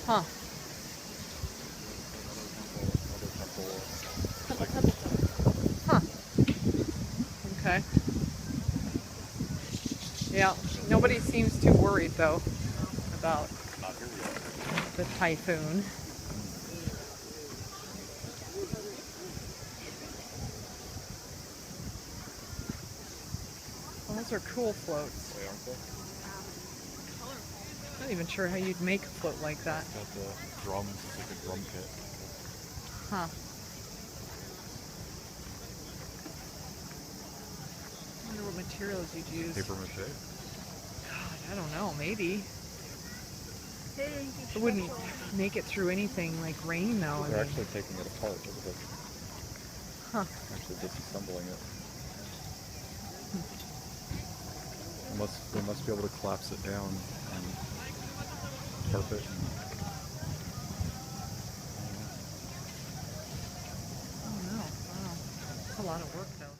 Huh. Huh. Okay. Yeah. Nobody seems too worried though about the typhoon. Well, those are cool floats. They aren't they? I'm not even sure how you'd make a float like that. It's got the drums. It's like a drum kit. Huh. I wonder what materials you'd use. Paper mache. God, I don't know. Maybe. It wouldn't make it through anything like rain though. They're actually taking it apart. Look at this. Huh. Actually disassembling it. They must be able to collapse it down and tarp it. I don't know. Wow. It's a lot of work though.